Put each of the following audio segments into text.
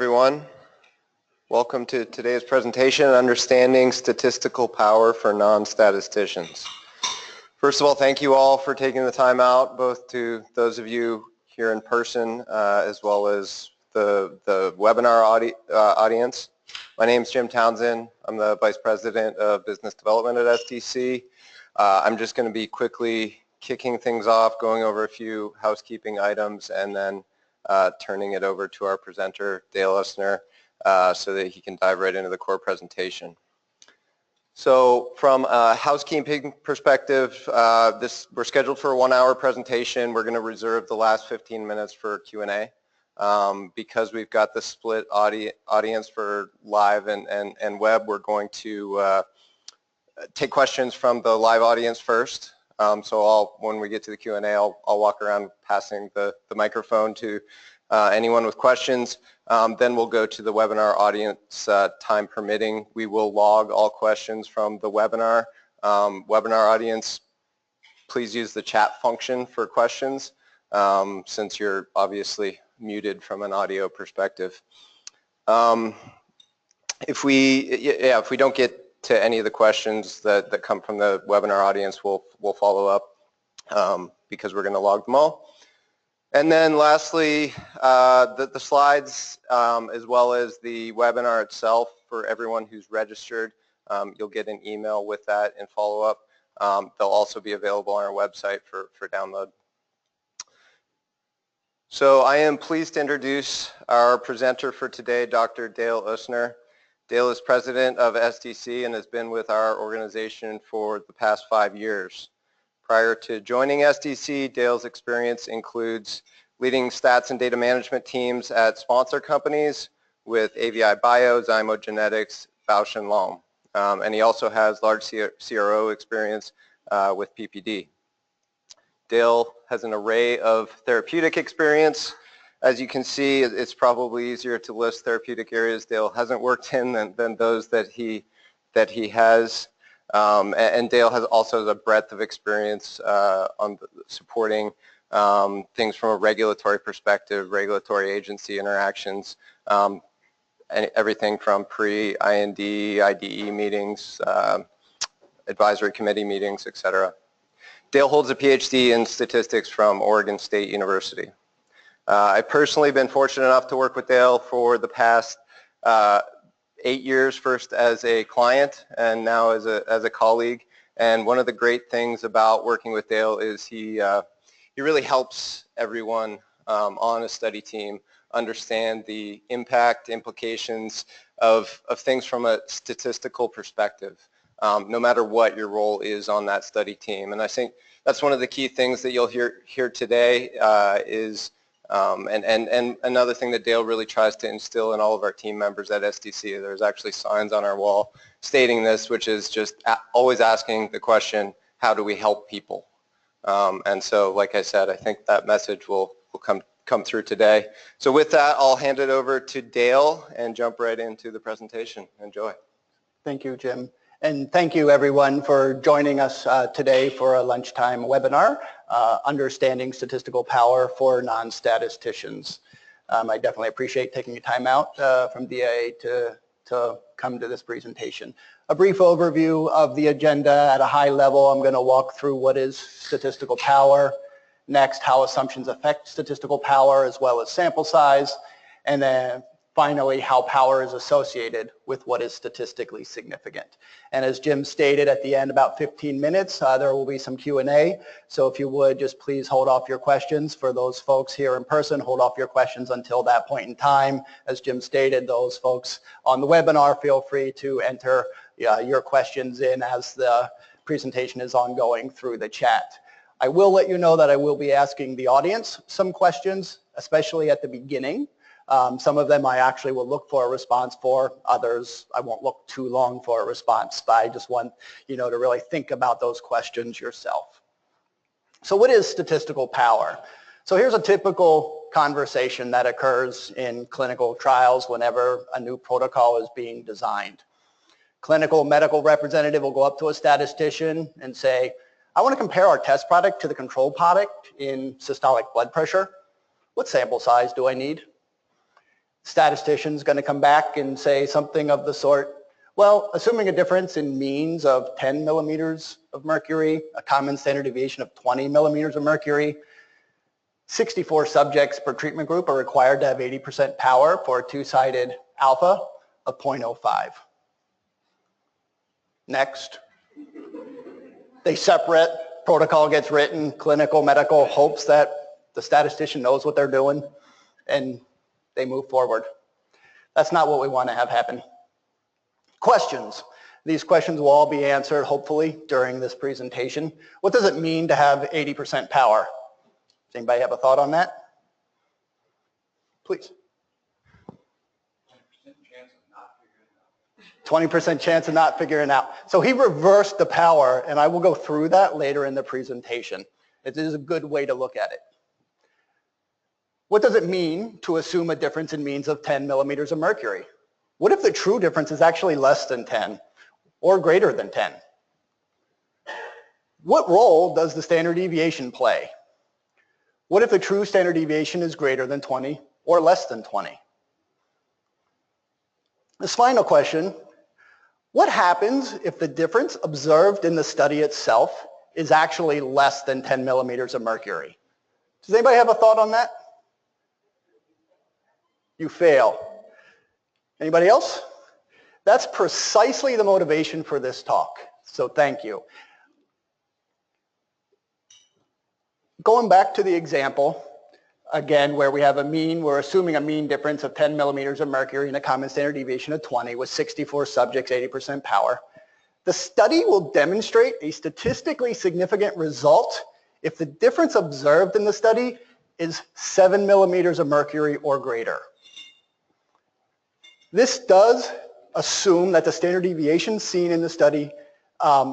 everyone. Welcome to today's presentation, Understanding Statistical Power for Non-Statisticians. First of all, thank you all for taking the time out, both to those of you here in person as well as the webinar audience. My name is Jim Townsend. I'm the Vice President of Business Development at SDC. I'm just going to be quickly kicking things off, going over a few housekeeping items, and then turning it over to our presenter, Dale Usner, so that he can dive right into the core presentation. So from a housekeeping perspective, we're scheduled for a 1-hour presentation. We're going to reserve the last 15 minutes for Q&A. Because we've got the split audience for live and web, we're going to take questions from the live audience first. So when we get to the Q&A, I'll walk around passing the microphone to anyone with questions. Then we'll go to the webinar audience, time permitting. We will log all questions from the webinar. Webinar audience, please use the chat function for questions since you're obviously muted from an audio perspective. If we don't get to any of the questions that come from the webinar audience, we'll follow up because we're going to log them all. And then lastly, the slides as well as the webinar itself for everyone who's registered, you'll get an email with that and follow up. They'll also be available on our website for download. So I am pleased to introduce our presenter for today, Dr. Dale Usner. Dale is president of SDC and has been with our organization for the past 5 years. Prior to joining SDC, Dale's experience includes leading stats and data management teams at sponsor companies with AVI Bio, Zymo Genetics, Bausch & Lomb. And he also has large CRO experience with PPD. Dale has an array of therapeutic experience. As you can see, it's probably easier to list therapeutic areas Dale hasn't worked in than those that he has. And Dale also has a breadth of experience on supporting things from a regulatory perspective, regulatory agency interactions, and everything from pre-IND, IDE meetings, advisory committee meetings, etc. Dale holds a Ph.D. in statistics from Oregon State University. I've personally been fortunate enough to work with Dale for the past 8 years, first as a client and now as a colleague. And one of the great things about working with Dale is he really helps everyone on a study team understand the impact, implications of things from a statistical perspective, no matter what your role is on that study team. And I think that's one of the key things that you'll hear today is and another thing that Dale really tries to instill in all of our team members at SDC, there's actually signs on our wall stating this, which is just always asking the question, how do we help people? And so, like I said, I think that message will come through today. So with that, I'll hand it over to Dale and jump right into the presentation. Enjoy. Thank you, Jim. And thank you, everyone, for joining us today for a lunchtime webinar, Understanding Statistical Power for Non-Statisticians. I definitely appreciate taking the time out from DIA to come to this presentation. A brief overview of the agenda at a high level. I'm going to walk through what is statistical power, next how assumptions affect statistical power as well as sample size, and then finally how power is associated with what is statistically significant. And as Jim stated at the end, about 15 minutes, there will be some Q&A. So if you would, just please hold off your questions. For those folks here in person, hold off your questions until that point in time. As Jim stated, those folks on the webinar, feel free to enter your questions in as the presentation is ongoing through the chat. I will let you know that I will be asking the audience some questions, especially at the beginning. Some of them I actually will look for a response for. Others I won't look too long for a response, but I just want you to really think about those questions yourself. So what is statistical power? So here's a typical conversation that occurs in clinical trials whenever a new protocol is being designed. Clinical medical representative will go up to a statistician and say, I want to compare our test product to the control product in systolic blood pressure. What sample size do I need? statistician's going to come back and say something of the sort, well, assuming a difference in means of 10 millimeters of mercury, a common standard deviation of 20 millimeters of mercury, 64 subjects per treatment group are required to have 80% power for a two-sided alpha of 0.05. Next. They separate, protocol gets written, clinical, medical, hopes that the statistician knows what they're doing, and they move forward. That's not what we want to have happen. Questions. These questions will all be answered, hopefully, during this presentation. What does it mean to have 80% power? Does anybody have a thought on that? Please. 20% chance of not figuring out. So he reversed the power, and I will go through that later in the presentation. It is a good way to look at it. What does it mean to assume a difference in means of 10 millimeters of mercury? What if the true difference is actually less than 10 or greater than 10? What role does the standard deviation play? What if the true standard deviation is greater than 20 or less than 20? This final question, what happens if the difference observed in the study itself is actually less than 10 millimeters of mercury? Does anybody have a thought on that? You fail. Anybody else? That's precisely the motivation for this talk. So thank you. Going back to the example, again, where we have a mean, we're assuming a mean difference of 10 millimeters of mercury and a common standard deviation of 20 with 64 subjects, 80% power. The study will demonstrate a statistically significant result if the difference observed in the study is 7 millimeters of mercury or greater. This does assume that the standard deviation seen in the study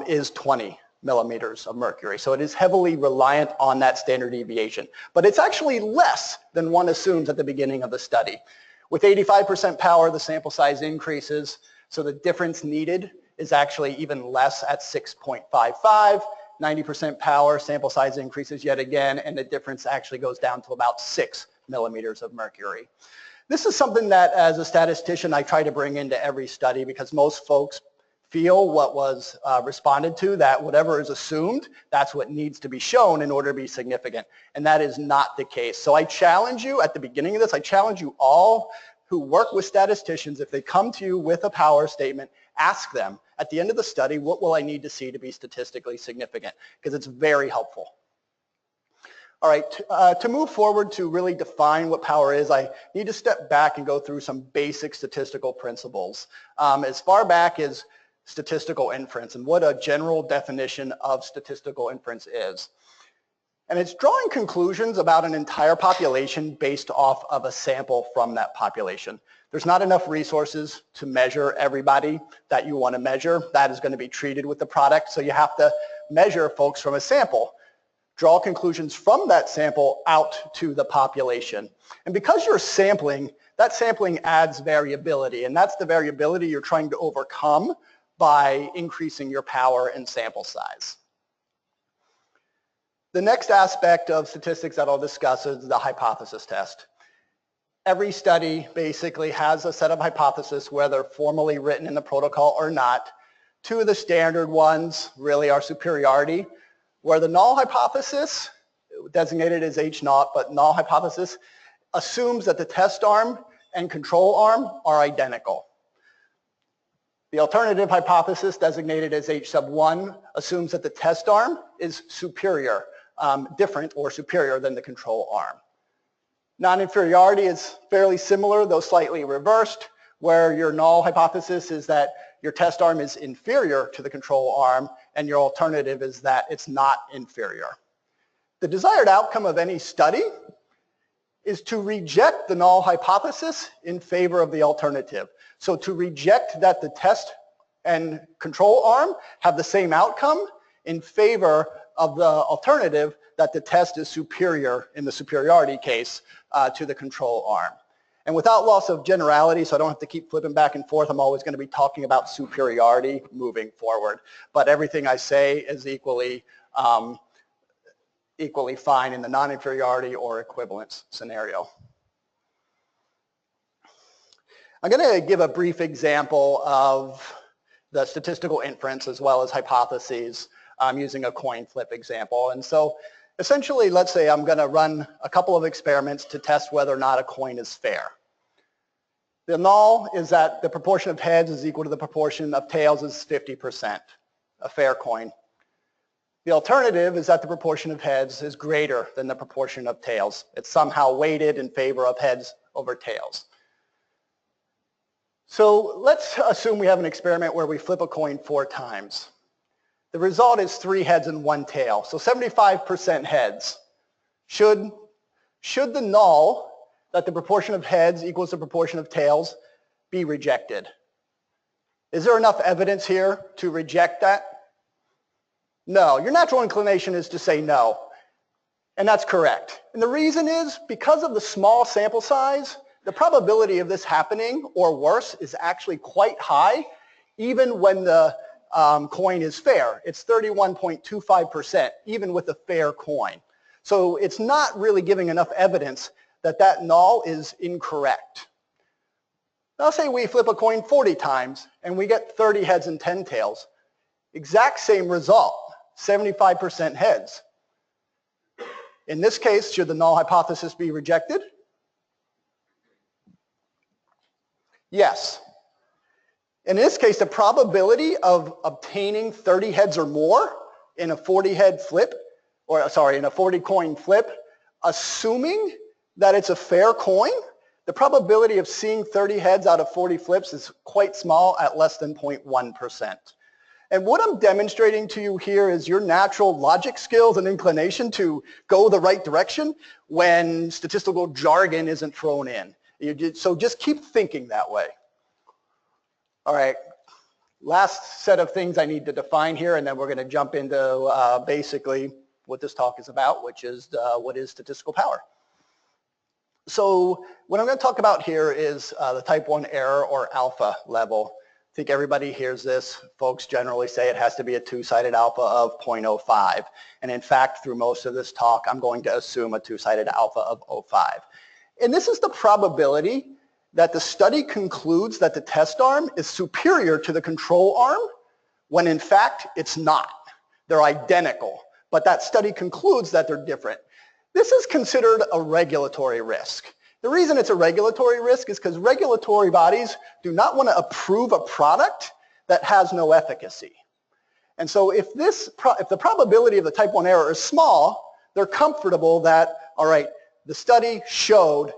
is 20 millimeters of mercury. So it is heavily reliant on that standard deviation. But it's actually less than one assumes at the beginning of the study. With 85% power, the sample size increases, so the difference needed is actually even less at 6.55. 90% power, sample size increases yet again, and the difference actually goes down to about 6 millimeters of mercury. This is something that, as a statistician, I try to bring into every study because most folks feel what was responded to, that whatever is assumed, that's what needs to be shown in order to be significant. And that is not the case. So I challenge you, at the beginning of this, I challenge you all who work with statisticians, if they come to you with a power statement, ask them, at the end of the study, what will I need to see to be statistically significant? Because it's very helpful. All right, to move forward to really define what power is, I need to step back and go through some basic statistical principles. As far back as statistical inference and what a general definition of statistical inference is. And it's drawing conclusions about an entire population based off of a sample from that population. There's not enough resources to measure everybody that you want to measure. That is going to be treated with the product, so you have to measure folks from a sample. Draw conclusions from that sample out to the population. And because you're sampling, that sampling adds variability, and that's the variability you're trying to overcome by increasing your power and sample size. The next aspect of statistics that I'll discuss is the hypothesis test. Every study basically has a set of hypotheses, whether formally written in the protocol or not. Two of the standard ones really are superiority, where the null hypothesis, designated as H0, but null hypothesis, assumes that the test arm and control arm are identical. The alternative hypothesis, designated as H1, assumes that the test arm is superior, different or superior than the control arm. Non-inferiority is fairly similar, though slightly reversed, where your null hypothesis is that your test arm is inferior to the control arm, and your alternative is that it's not inferior. The desired outcome of any study is to reject the null hypothesis in favor of the alternative. So to reject that the test and control arm have the same outcome in favor of the alternative that the test is superior, in the superiority case, to the control arm. And without loss of generality, so I don't have to keep flipping back and forth, I'm always going to be talking about superiority moving forward. But everything I say is equally fine in the non-inferiority or equivalence scenario. I'm going to give a brief example of the statistical inference as well as hypotheses using a coin flip example. And so essentially, let's say I'm going to run a couple of experiments to test whether or not a coin is fair. The null is that the proportion of heads is equal to the proportion of tails is 50%, a fair coin. The alternative is that the proportion of heads is greater than the proportion of tails. It's somehow weighted in favor of heads over tails. So let's assume we have an experiment where we flip a coin 4 times. The result is 3 heads and 1 tail, so 75% heads. Should the null, that the proportion of heads equals the proportion of tails, be rejected? Is there enough evidence here to reject that? No. Your natural inclination is to say no, and that's correct. And the reason is because of the small sample size, the probability of this happening, or worse, is actually quite high, even when the coin is fair. It's 31.25%, even with a fair coin. So it's not really giving enough evidence that that null is incorrect. Now say we flip a coin 40 times and we get 30 heads and 10 tails. Exact same result, 75% heads. In this case, should the null hypothesis be rejected? Yes. In this case, the probability of obtaining 30 heads or more in a 40-head flip, or sorry, in a 40-coin flip, assuming that it's a fair coin, the probability of seeing 30 heads out of 40 flips is quite small at less than 0.1%. And what I'm demonstrating to you here is your natural logic skills and inclination to go the right direction when statistical jargon isn't thrown in. So just keep thinking that way. All right, last set of things I need to define here, and then we're going to jump into basically what this talk is about, which is what is statistical power. So what I'm going to talk about here is the type 1 error or alpha level. I think everybody hears this. Folks generally say it has to be a two-sided alpha of 0.05. And in fact, through most of this talk, I'm going to assume a two-sided alpha of 0.05. And this is the probability that the study concludes that the test arm is superior to the control arm when in fact it's not. They're identical, but that study concludes that they're different. This is considered a regulatory risk. The reason it's a regulatory risk is because regulatory bodies do not want to approve a product that has no efficacy. And so if the probability of the type 1 error is small, they're comfortable that, all right, the study showed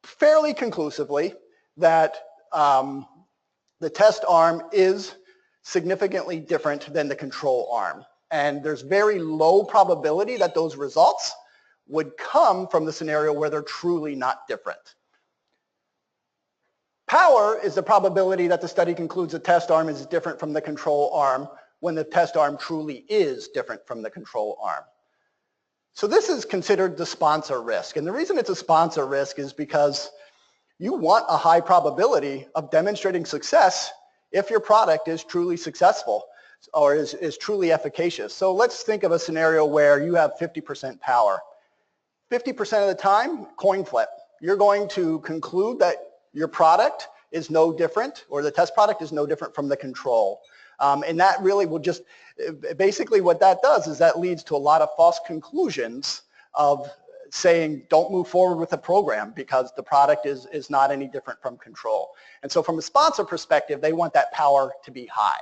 fairly conclusively that the test arm is significantly different than the control arm. And there's very low probability that those results would come from the scenario where they're truly not different. Power is the probability that the study concludes the test arm is different from the control arm when the test arm truly is different from the control arm. So this is considered the sponsor risk. And the reason it's a sponsor risk is because you want a high probability of demonstrating success if your product is truly successful or is truly efficacious. So let's think of a scenario where you have 50% power. 50% of the time, coin flip. You're going to conclude that your product is no different, or the test product is no different from the control. And that really will just, basically what that does is that leads to a lot of false conclusions of saying don't move forward with the program because the product is not any different from control. And so from a sponsor perspective, they want that power to be high.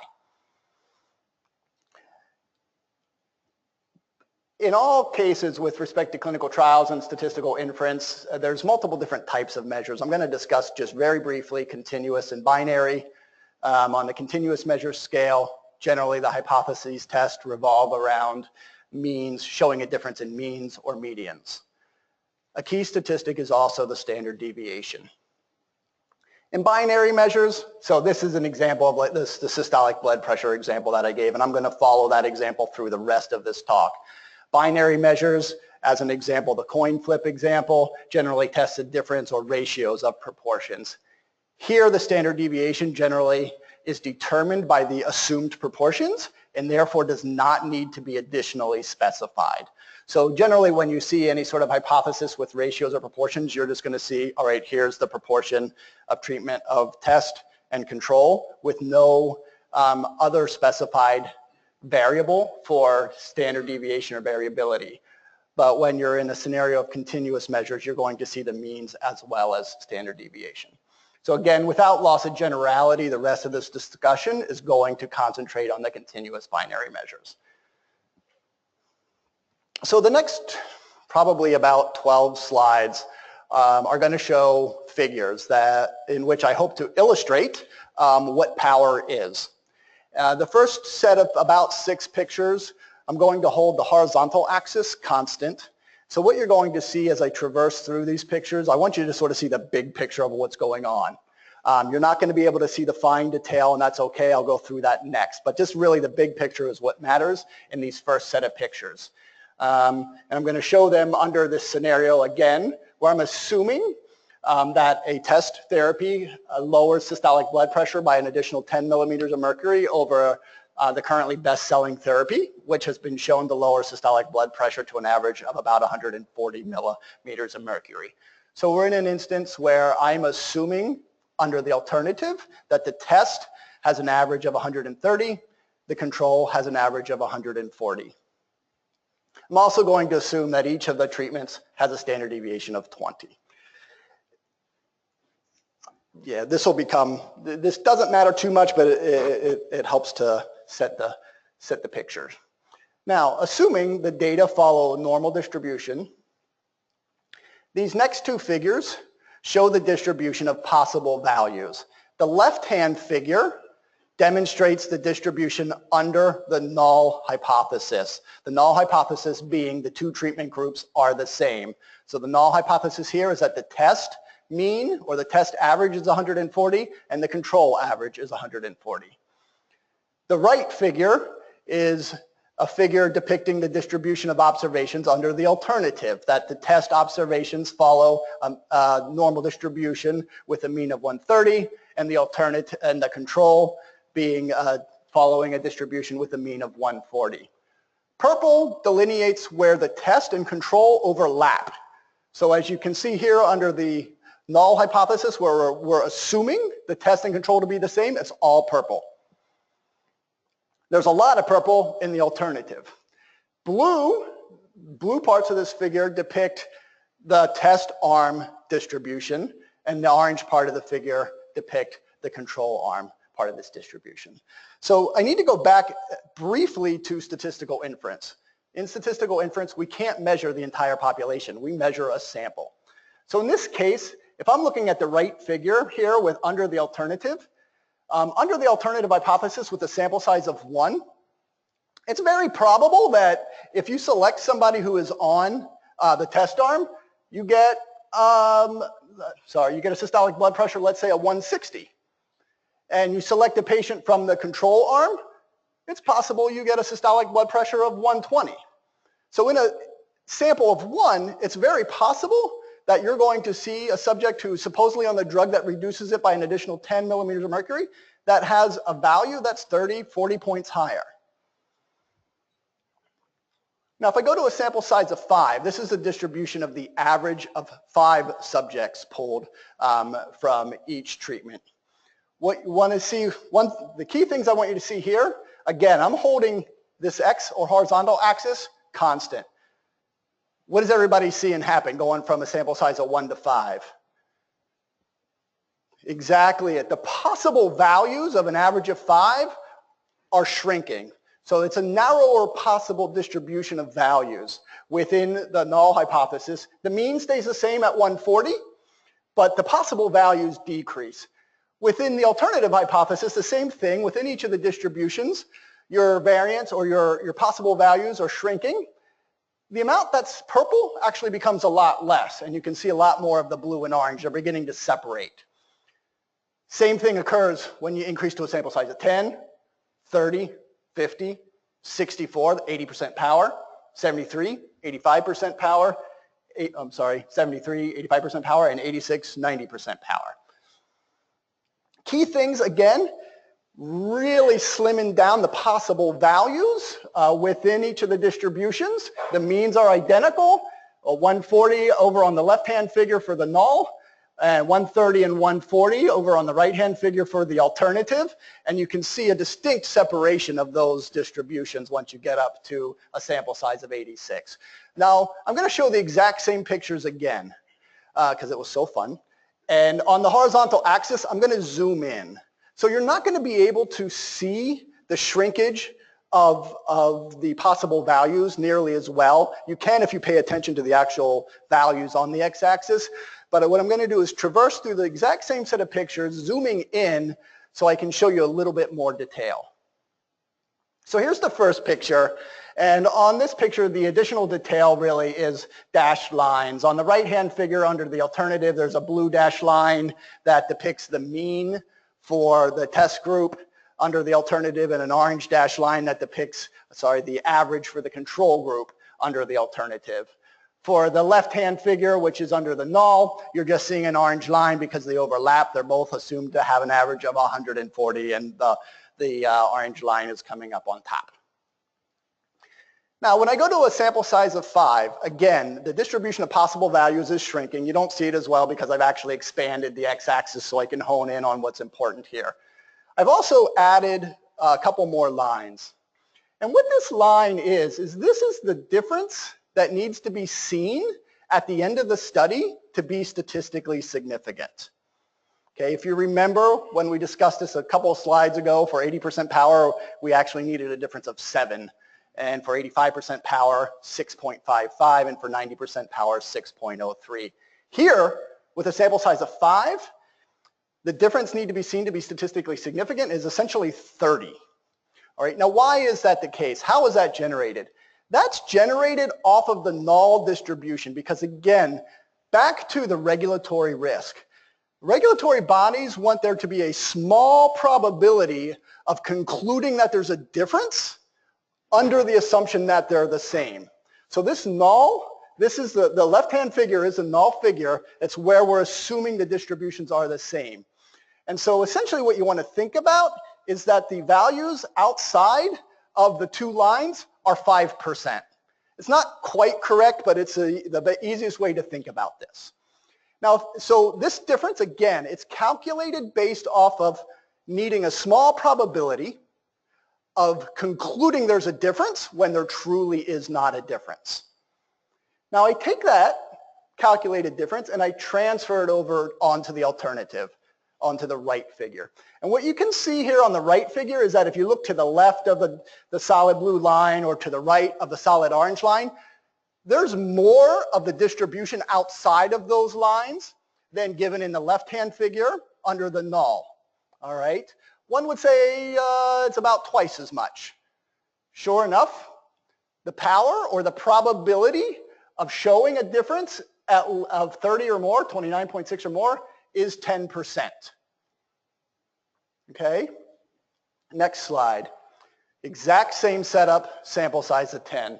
In all cases with respect to clinical trials and statistical inference, there's multiple different types of measures. I'm going to discuss just very briefly continuous and binary. On the continuous measure scale, generally the hypotheses test revolve around means, showing a difference in means or medians. A key statistic is also the standard deviation. In binary measures, so this is an example of the systolic blood pressure example that I gave, and I'm going to follow that example through the rest of this talk. Binary measures, as an example, the coin flip example, generally test the difference or ratios of proportions. Here, the standard deviation generally is determined by the assumed proportions, and therefore does not need to be additionally specified. So generally when you see any sort of hypothesis with ratios or proportions, you're just going to see, all right, here's the proportion of treatment of test and control with no other specified variable for standard deviation or variability. But when you're in a scenario of continuous measures, you're going to see the means as well as standard deviation. So again, without loss of generality, the rest of this discussion is going to concentrate on the continuous binary measures. So the next probably about 12 slides are going to show figures in which I hope to illustrate what power is. The first set of about 6 pictures, I'm going to hold the horizontal axis constant. So what you're going to see as I traverse through these pictures, I want you to sort of see the big picture of what's going on. You're not going to be able to see the fine detail, and that's okay. I'll go through that next. But just really the big picture is what matters in these first set of pictures. And I'm going to show them under this scenario again, where I'm assuming that a test therapy lowers systolic blood pressure by an additional 10 millimeters of mercury over the currently best-selling therapy, which has been shown to lower systolic blood pressure to an average of about 140 millimeters of mercury. So we're in an instance where I'm assuming under the alternative that the test has an average of 130, the control has an average of 140. I'm also going to assume that each of the treatments has a standard deviation of 20. Yeah, this doesn't matter too much, but it helps to set the picture. Now, assuming the data follow normal distribution, these next 2 figures show the distribution of possible values. The left-hand figure demonstrates the distribution under the null hypothesis. The null hypothesis being the 2 treatment groups are the same. So the null hypothesis here is that the test mean or the test average is 140 and the control average is 140. The right figure is a figure depicting the distribution of observations under the alternative, that the test observations follow a normal distribution with a mean of 130 and the alternative and the control being following a distribution with a mean of 140. Purple delineates where the test and control overlap. So as you can see here under the null hypothesis where we're assuming the test and control to be the same, it's all purple. There's a lot of purple in the alternative. Blue parts of this figure depict the test arm distribution, and the orange part of the figure depict the control arm part of this distribution. So I need to go back briefly to statistical inference. In statistical inference, we can't measure the entire population. We measure a sample. So in this case, if I'm looking at the right figure here with under the alternative hypothesis with a sample size of 1, it's very probable that if you select somebody who is on the test arm, you get a systolic blood pressure, let's say a 160. And you select a patient from the control arm, it's possible you get a systolic blood pressure of 120. So in a sample of 1, it's very possible that you're going to see a subject who's supposedly on the drug that reduces it by an additional 10 millimeters of mercury that has a value that's 30, 40 points higher. Now, if I go to a sample size of 5, this is the distribution of the average of 5 subjects pulled from each treatment. What you want to see, the key things I want you to see here, again, I'm holding this X or horizontal axis constant. What is everybody seeing happen going from a sample size of 1 to 5? Exactly it. The possible values of an average of 5 are shrinking. So it's a narrower possible distribution of values within the null hypothesis. The mean stays the same at 140, but the possible values decrease. Within the alternative hypothesis, the same thing. Within each of the distributions, your variance or your possible values are shrinking. The amount that's purple actually becomes a lot less, and you can see a lot more of the blue and orange. They're beginning to separate. Same thing occurs when you increase to a sample size of 10, 30, 50, 64, 80% power, 73, 85% power, 73, 85% power, and 86, 90% power. Key things, again, really slimming down the possible values within each of the distributions. The means are identical, 140 over on the left-hand figure for the null, and 130 and 140 over on the right-hand figure for the alternative, and you can see a distinct separation of those distributions once you get up to a sample size of 86. Now, I'm going to show the exact same pictures again because it was so fun, and on the horizontal axis, I'm going to zoom in. So you're not going to be able to see the shrinkage of the possible values nearly as well. You can if you pay attention to the actual values on the x-axis, but what I'm going to do is traverse through the exact same set of pictures, zooming in so I can show you a little bit more detail. So here's the first picture, and on this picture the additional detail really is dashed lines. On the right-hand figure under the alternative there's a blue dashed line that depicts the mean for the test group under the alternative, and an orange dashed line that depicts, the average for the control group under the alternative. For the left-hand figure, which is under the null, you're just seeing an orange line because they overlap. They're both assumed to have an average of 140, and the orange line is coming up on top. Now, when I go to a sample size of 5, again, the distribution of possible values is shrinking. You don't see it as well because I've actually expanded the x-axis so I can hone in on what's important here. I've also added a couple more lines. And what this line is this is the difference that needs to be seen at the end of the study to be statistically significant. Okay, if you remember when we discussed this a couple of slides ago, for 80% power, we actually needed a difference of 7. And for 85% power, 6.55, and for 90% power, 6.03. Here, with a sample size of 5, the difference need to be seen to be statistically significant is essentially 30. All right, now why is that the case? How is that generated? That's generated off of the null distribution because, again, back to the regulatory risk. Regulatory bodies want there to be a small probability of concluding that there's a difference under the assumption that they're the same. So this null, this is the left-hand figure is a null figure. It's where we're assuming the distributions are the same. And so essentially what you want to think about is that the values outside of the two lines are 5%. It's not quite correct, but it's the easiest way to think about this. Now, so this difference, again, it's calculated based off of needing a small probability of concluding there's a difference when there truly is not a difference. Now I take that calculated difference and I transfer it over onto the alternative, onto the right figure. And what you can see here on the right figure is that if you look to the left of the solid blue line or to the right of the solid orange line, there's more of the distribution outside of those lines than given in the left-hand figure under the null. All right? One would say it's about twice as much. Sure enough, the power or the probability of showing a difference of 30 or more, 29.6 or more, is 10%. Okay? Next slide. Exact same setup, sample size of 10.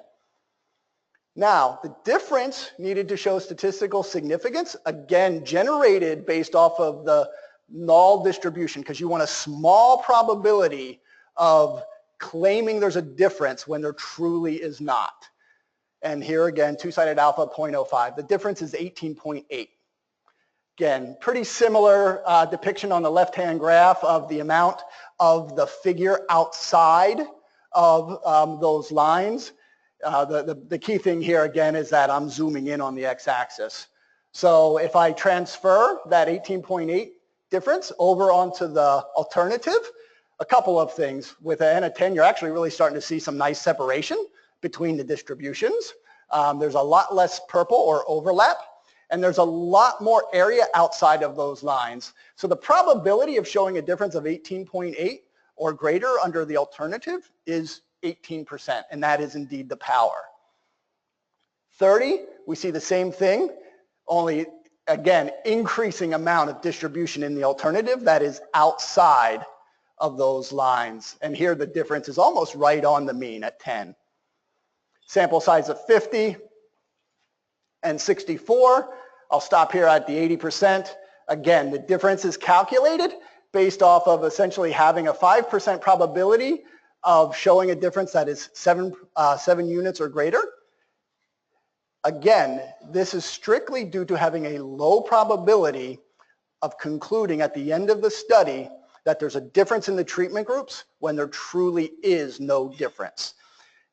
Now, the difference needed to show statistical significance, again, generated based off of the null distribution, because you want a small probability of claiming there's a difference when there truly is not. And here again, two-sided alpha 0.05. The difference is 18.8. Again, pretty similar depiction on the left-hand graph of the amount of the figure outside of those lines. The key thing here again is that I'm zooming in on the x-axis. So if I transfer that 18.8 difference over onto the alternative, a couple of things. With an N of 10, you're actually really starting to see some nice separation between the distributions. There's a lot less purple or overlap, and there's a lot more area outside of those lines. So the probability of showing a difference of 18.8 or greater under the alternative is 18%, and that is indeed the power. 30, we see the same thing, only again, increasing amount of distribution in the alternative that is outside of those lines. And here the difference is almost right on the mean at 10. Sample size of 50 and 64. I'll stop here at the 80%. Again, the difference is calculated based off of essentially having a 5% probability of showing a difference that is 7 units or greater. Again, this is strictly due to having a low probability of concluding at the end of the study that there's a difference in the treatment groups when there truly is no difference.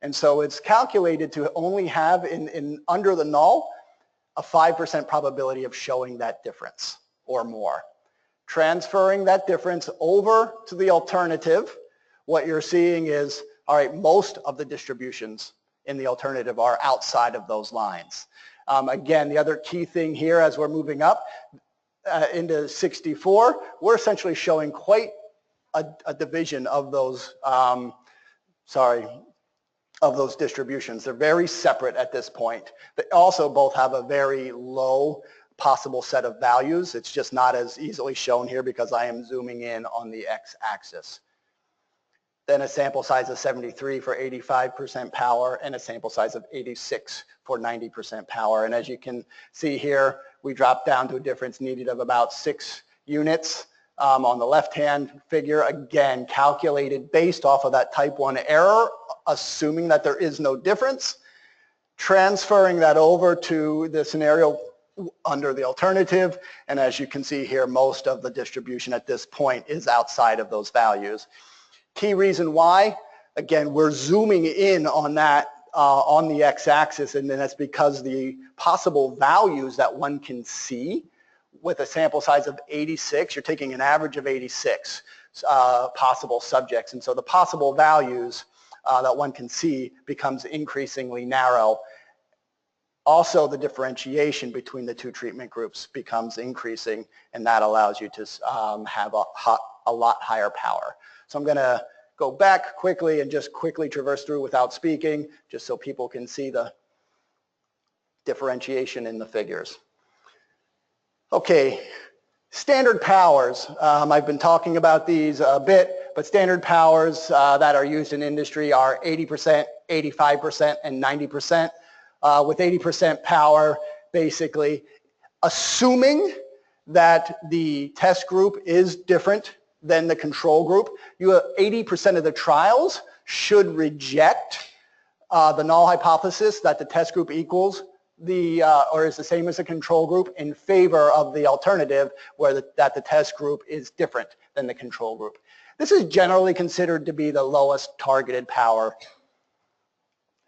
And so it's calculated to only have under the null a 5% probability of showing that difference or more. Transferring that difference over to the alternative, what you're seeing is, all right, most of the distributions in the alternative are outside of those lines. Again, the other key thing here as we're moving up into 64, we're essentially showing quite a division of those, of those distributions. They're very separate at this point. They also both have a very low possible set of values. It's just not as easily shown here because I am zooming in on the x-axis. Then a sample size of 73 for 85% power and a sample size of 86 for 90% power. And as you can see here, we drop down to a difference needed of about 6 units on the left-hand figure, again, calculated based off of that type 1 error, assuming that there is no difference, transferring that over to the scenario under the alternative. And as you can see here, most of the distribution at this point is outside of those values. Key reason why, again, we're zooming in on that on the x-axis, and then that's because the possible values that one can see with a sample size of 86, you're taking an average of 86 possible subjects, and so the possible values that one can see becomes increasingly narrow. Also, the differentiation between the two treatment groups becomes increasing, and that allows you to have a lot higher power. So I'm going to go back quickly and just quickly traverse through without speaking, just so people can see the differentiation in the figures. Okay, standard powers. I've been talking about these a bit, but standard powers that are used in industry are 80%, 85%, and 90%. With 80% power, basically, assuming that the test group is different than the control group, 80% of the trials should reject the null hypothesis that the test group equals or is the same as the control group in favor of the alternative where that the test group is different than the control group. This is generally considered to be the lowest targeted power.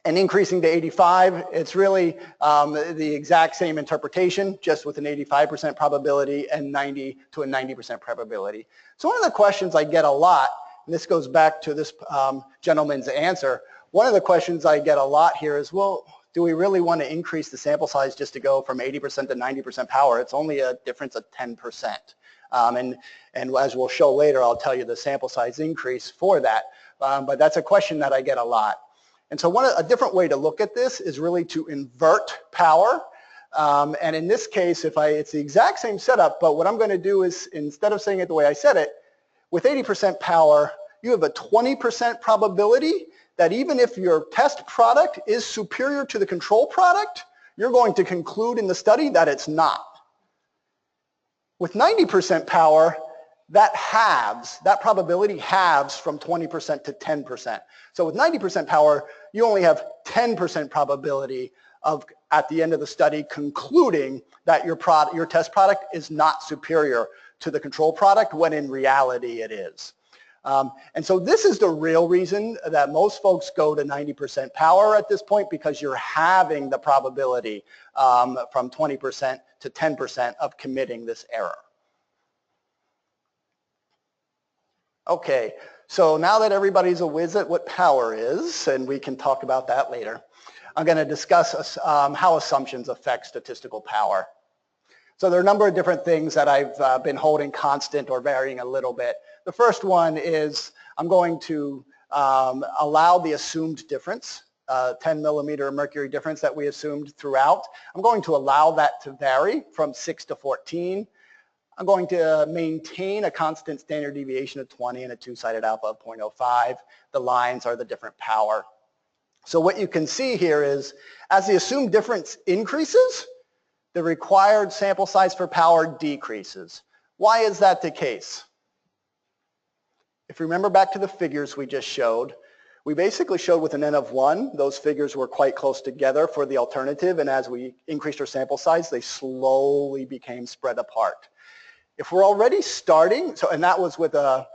And increasing to 85, it's really the exact same interpretation, just with an 85% probability and 90 to a 90% probability. So one of the questions I get a lot, and this goes back to this gentleman's answer, one of the questions I get a lot here is, well, do we really want to increase the sample size just to go from 80% to 90% power? It's only a difference of 10%. And as we'll show later, I'll tell you the sample size increase for that. But that's a question that I get a lot. And so a different way to look at this is really to invert power. And in this case, it's the exact same setup, but what I'm going to do is, instead of saying it the way I said it, with 80% power, you have a 20% probability that even if your test product is superior to the control product, you're going to conclude in the study that it's not. With 90% power, that probability halves from 20% to 10%. So with 90% power, you only have 10% probability of, at the end of the study, concluding that your test product is not superior to the control product, when in reality it is. And so this is the real reason that most folks go to 90% power at this point, because you're having the probability from 20% to 10% of committing this error. Okay, so now that everybody's a whiz at what power is, and we can talk about that later, I'm going to discuss how assumptions affect statistical power. So there are a number of different things that I've been holding constant or varying a little bit. The first one is I'm going to allow the assumed difference, 10 millimeter mercury difference that we assumed throughout. I'm going to allow that to vary from 6 to 14. I'm going to maintain a constant standard deviation of 20 and a two-sided alpha of 0.05. The lines are the different power. So what you can see here is, as the assumed difference increases, the required sample size for power decreases. Why is that the case? If you remember back to the figures we just showed, we basically showed with an N of 1, those figures were quite close together for the alternative, and as we increased our sample size, they slowly became spread apart. If we're already starting, and that was with a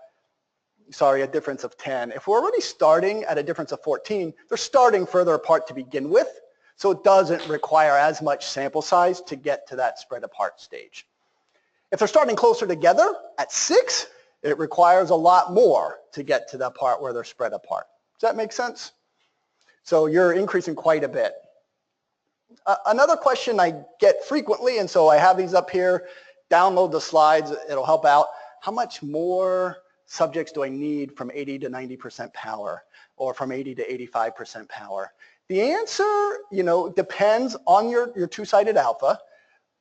difference of 10. If we're already starting at a difference of 14, they're starting further apart to begin with, so it doesn't require as much sample size to get to that spread apart stage. If they're starting closer together at 6, it requires a lot more to get to that part where they're spread apart. Does that make sense? So you're increasing quite a bit. Another question I get frequently, and so I have these up here, download the slides, it'll help out. How much more subjects do I need from 80 to 90% power or from 80 to 85% power? The answer, depends on your two-sided alpha.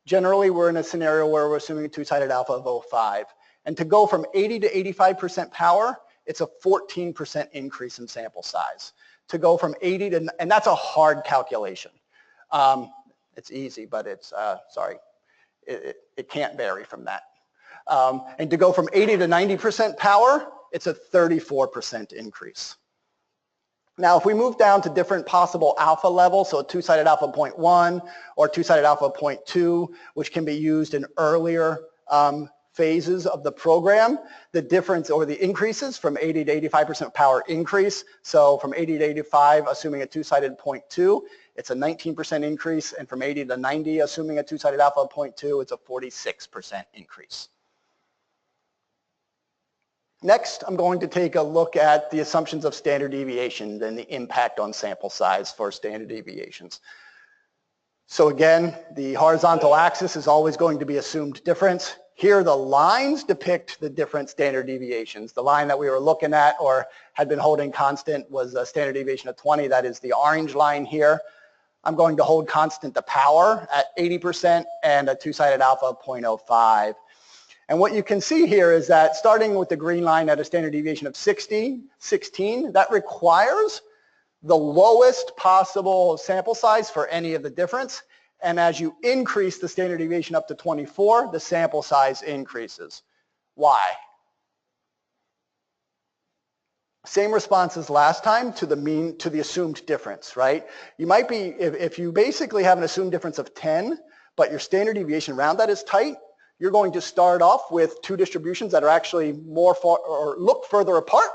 Generally, we're in a scenario where we're assuming a two-sided alpha of 0.5. And to go from 80 to 85% power, it's a 14% increase in sample size. To go from 80 to, and that's a hard calculation. It's easy, but it's, it can't vary from that. And to go from 80 to 90% power, it's a 34% increase. Now, if we move down to different possible alpha levels, so a two-sided alpha 0.1 or two-sided alpha 0.2, which can be used in earlier phases of the program, the difference or the increases from 80 to 85% power increase. So from 80 to 85, assuming a two-sided 0.2, it's a 19% increase, and from 80 to 90, assuming a two-sided alpha of 0.2, it's a 46% increase. Next, I'm going to take a look at the assumptions of standard deviation and the impact on sample size for standard deviations. So again, the horizontal axis is always going to be assumed difference. Here, the lines depict the different standard deviations. The line that we were looking at or had been holding constant was a standard deviation of 20. That is the orange line here. I'm going to hold constant the power at 80% and a two-sided alpha of 0.05. And what you can see here is that starting with the green line at a standard deviation of 16, that requires the lowest possible sample size for any of the difference. And as you increase the standard deviation up to 24, the sample size increases. Why? Same response as last time to the assumed difference, right? You might be, if you basically have an assumed difference of 10, but your standard deviation around that is tight, you're going to start off with two distributions that are actually more far or look further apart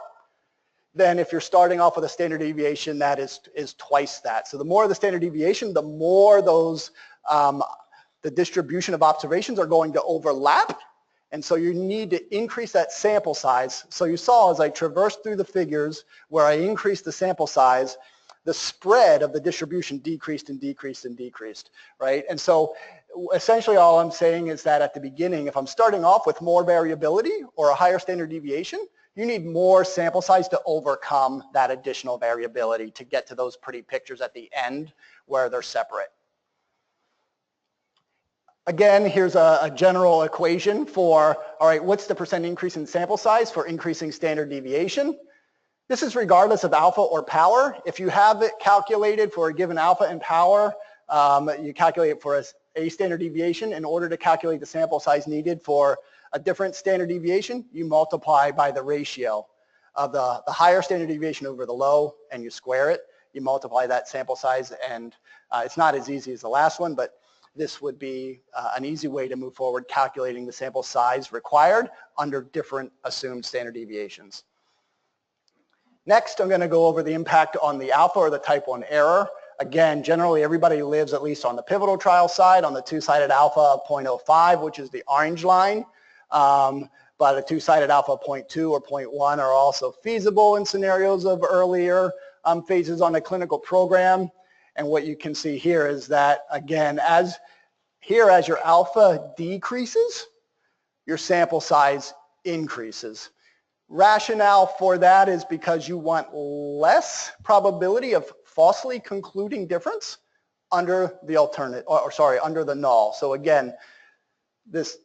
than if you're starting off with a standard deviation that is twice that. So the more the standard deviation, the more those, the distribution of observations are going to overlap. And so you need to increase that sample size. So you saw as I traversed through the figures where I increased the sample size, the spread of the distribution decreased and decreased and decreased, right? And so essentially all I'm saying is that at the beginning, if I'm starting off with more variability or a higher standard deviation, you need more sample size to overcome that additional variability to get to those pretty pictures at the end where they're separate. Again, here's a general equation for, all right, what's the percent increase in sample size for increasing standard deviation? This is regardless of alpha or power. If you have it calculated for a given alpha and power, you calculate it for a standard deviation. In order to calculate the sample size needed for a different standard deviation, you multiply by the ratio of the higher standard deviation over the low, and you square it. You multiply that sample size, and it's not as easy as the last one, but this would be an easy way to move forward calculating the sample size required under different assumed standard deviations. Next, I'm going to go over the impact on the alpha or the type 1 error. Again, generally everybody lives at least on the pivotal trial side on the two-sided alpha of 0.05, which is the orange line. But a two-sided alpha of 0.2 or 0.1 are also feasible in scenarios of earlier phases on a clinical program. And what you can see here is that, again, as your alpha decreases, your sample size increases. Rationale for that is because you want less probability of falsely concluding difference under the under the null. So again, this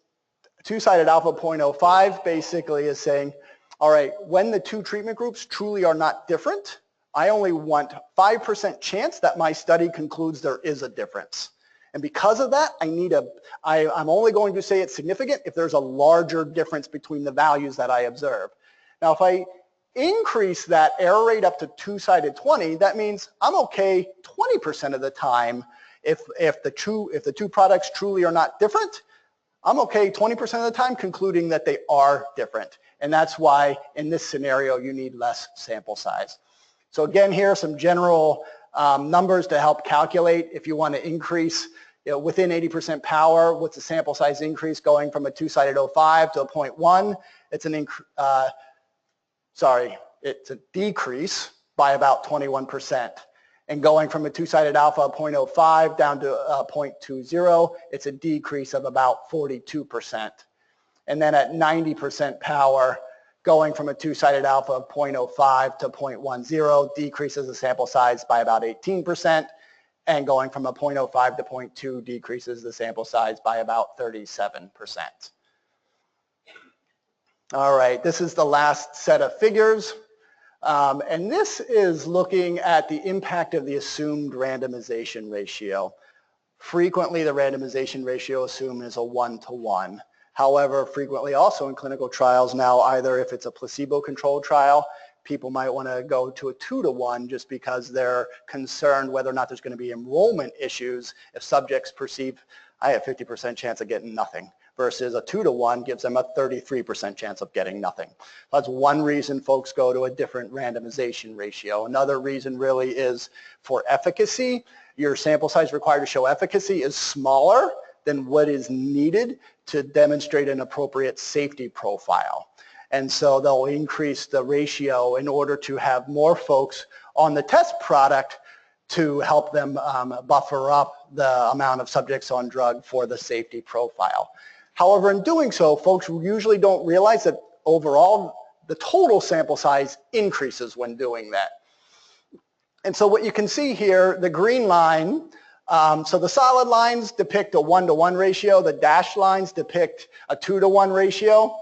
two-sided alpha 0.05 basically is saying, all right, when the two treatment groups truly are not different, I only want 5% chance that my study concludes there is a difference. And because of that, I'm only going to say it's significant if there's a larger difference between the values that I observe. Now, if I increase that error rate up to two-sided 20, that means I'm okay 20% of the time if the two products truly are not different. I'm okay 20% of the time concluding that they are different. And that's why in this scenario you need less sample size. So again, here are some general numbers to help calculate if you want to increase within 80% power. What's the sample size increase going from a two-sided 0.5 to a 0.1? It's a decrease by about 21%. And going from a two-sided alpha of 0.05 down to 0.20, it's a decrease of about 42%. And then at 90% power, going from a two-sided alpha of 0.05 to 0.10 decreases the sample size by about 18%, and going from a 0.05 to 0.2 decreases the sample size by about 37%. All right, this is the last set of figures. And this is looking at the impact of the assumed randomization ratio. Frequently, the randomization ratio assumed is a 1-to-1. However, frequently also in clinical trials now, either if it's a placebo-controlled trial, people might want to go to a 2-to-1 just because they're concerned whether or not there's going to be enrollment issues if subjects perceive, I have 50% chance of getting nothing, versus a 2-to-1 gives them a 33% chance of getting nothing. That's one reason folks go to a different randomization ratio. Another reason really is for efficacy. Your sample size required to show efficacy is smaller than what is needed to demonstrate an appropriate safety profile. And so they'll increase the ratio in order to have more folks on the test product to help them buffer up the amount of subjects on drug for the safety profile. However, in doing so, folks usually don't realize that overall the total sample size increases when doing that. And so what you can see here, the green line, so the solid lines depict a 1-to-1 ratio, the dashed lines depict a 2-to-1 ratio.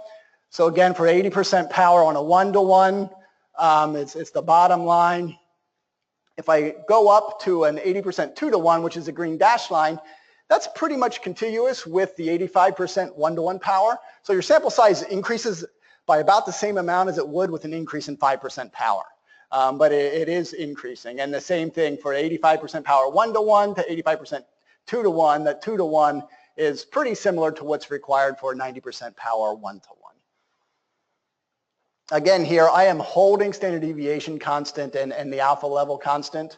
So again, for 80% power on a 1-to-1, it's the bottom line. If I go up to an 80% 2-to-1, which is the green dashed line, that's pretty much contiguous with the 85% 1-to-1 power. So your sample size increases by about the same amount as it would with an increase in 5% power. But it is increasing. And the same thing for 85% power 1-to-1 to 85% 2-to-1. That 2-to-1 is pretty similar to what's required for 90% power 1-to-1. Again, here I am holding standard deviation constant and the alpha level constant.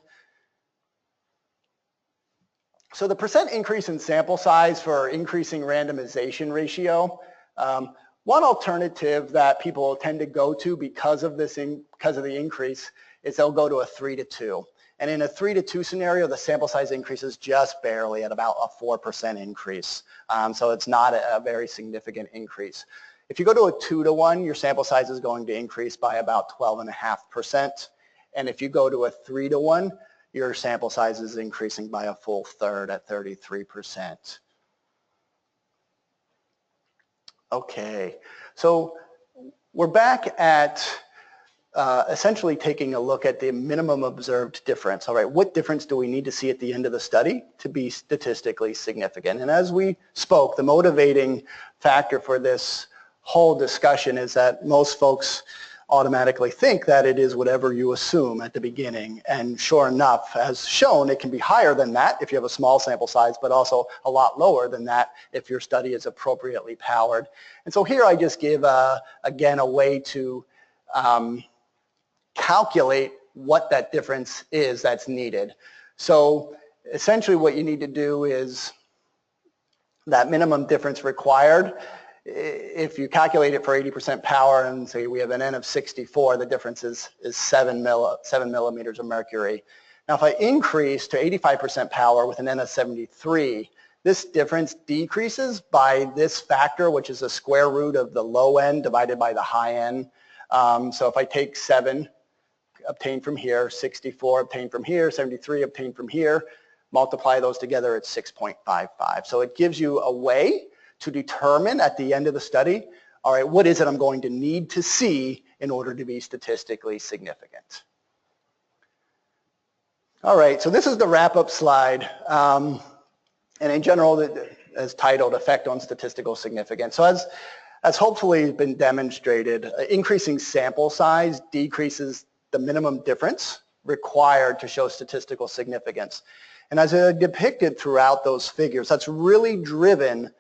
So the percent increase in sample size for increasing randomization ratio, one alternative that people tend to go to because of the increase is they'll go to a 3-to-2. And in a 3-to-2 scenario, the sample size increases just barely at about a 4% increase. So it's not a very significant increase. If you go to a 2-to-1, your sample size is going to increase by about 12.5%. And if you go to a 3-to-1, your sample size is increasing by a full third at 33%. Okay, so we're back at essentially taking a look at the minimum observed difference. All right, what difference do we need to see at the end of the study to be statistically significant? And as we spoke, the motivating factor for this whole discussion is that most folks automatically think that it is whatever you assume at the beginning. And sure enough, as shown, it can be higher than that if you have a small sample size, but also a lot lower than that if your study is appropriately powered. And so here I just give, again, a way to calculate what that difference is that's needed. So essentially what you need to do is that minimum difference required. If you calculate it for 80% power and say we have an N of 64, the difference is 7 millimeters of mercury. Now if I increase to 85% power with an N of 73, this difference decreases by this factor, which is the square root of the low end divided by the high end. So if I take 7 obtained from here, 64 obtained from here, 73 obtained from here, multiply those together, it's 6.55. So it gives you a way to determine at the end of the study, all right, what is it I'm going to need to see in order to be statistically significant? All right, so this is the wrap-up slide. And in general, as titled, Effect on Statistical Significance. So as As hopefully been demonstrated, increasing sample size decreases the minimum difference required to show statistical significance. And as depicted throughout those figures, that's really driven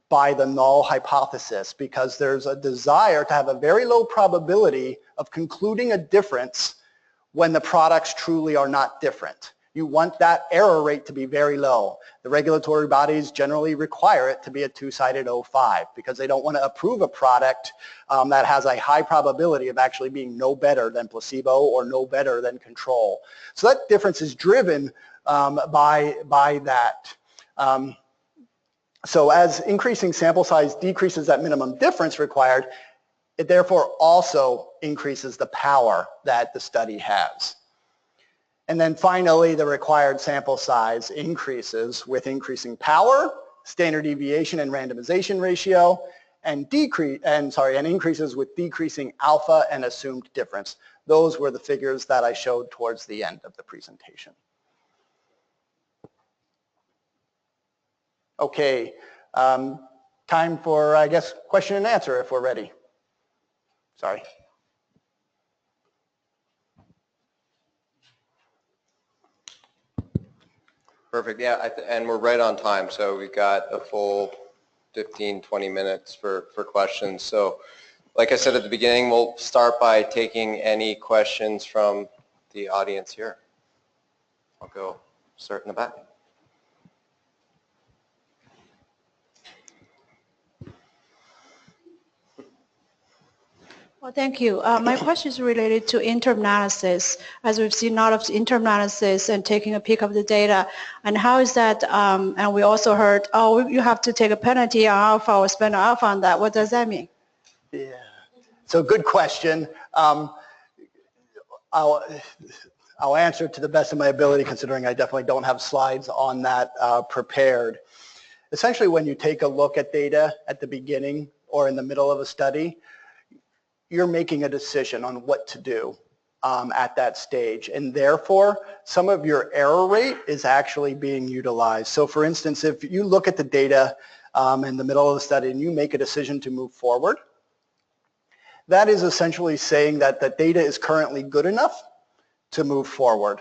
by the null hypothesis, because there's a desire to have a very low probability of concluding a difference when the products truly are not different. You want that error rate to be very low. The regulatory bodies generally require it to be a two-sided 0.5 because they don't want to approve a product that has a high probability of actually being no better than placebo or no better than control. So that difference is driven by that. So as increasing sample size decreases that minimum difference required, it therefore also increases the power that the study has. And then finally, the required sample size increases with increasing power, standard deviation and randomization ratio, and increases with decreasing alpha and assumed difference. Those were the figures that I showed towards the end of the presentation. Okay, time for, I guess, question and answer if we're ready. Sorry. Perfect. Yeah, and we're right on time, so we've got a full 15, 20 minutes for questions. So like I said at the beginning, we'll start by taking any questions from the audience here. I'll go start in the back. Well, thank you. My question is related to interim analysis. As we've seen a lot of interim analysis and taking a peek of the data, and how is that, and we also heard, oh, you have to take a penalty on alpha or spend alpha on that. What does that mean? Yeah, so good question. I'll answer to the best of my ability, considering I definitely don't have slides on that prepared. Essentially, when you take a look at data at the beginning or in the middle of a study, you're making a decision on what to do at that stage. And therefore, some of your error rate is actually being utilized. So for instance, if you look at the data in the middle of the study and you make a decision to move forward, that is essentially saying that the data is currently good enough to move forward.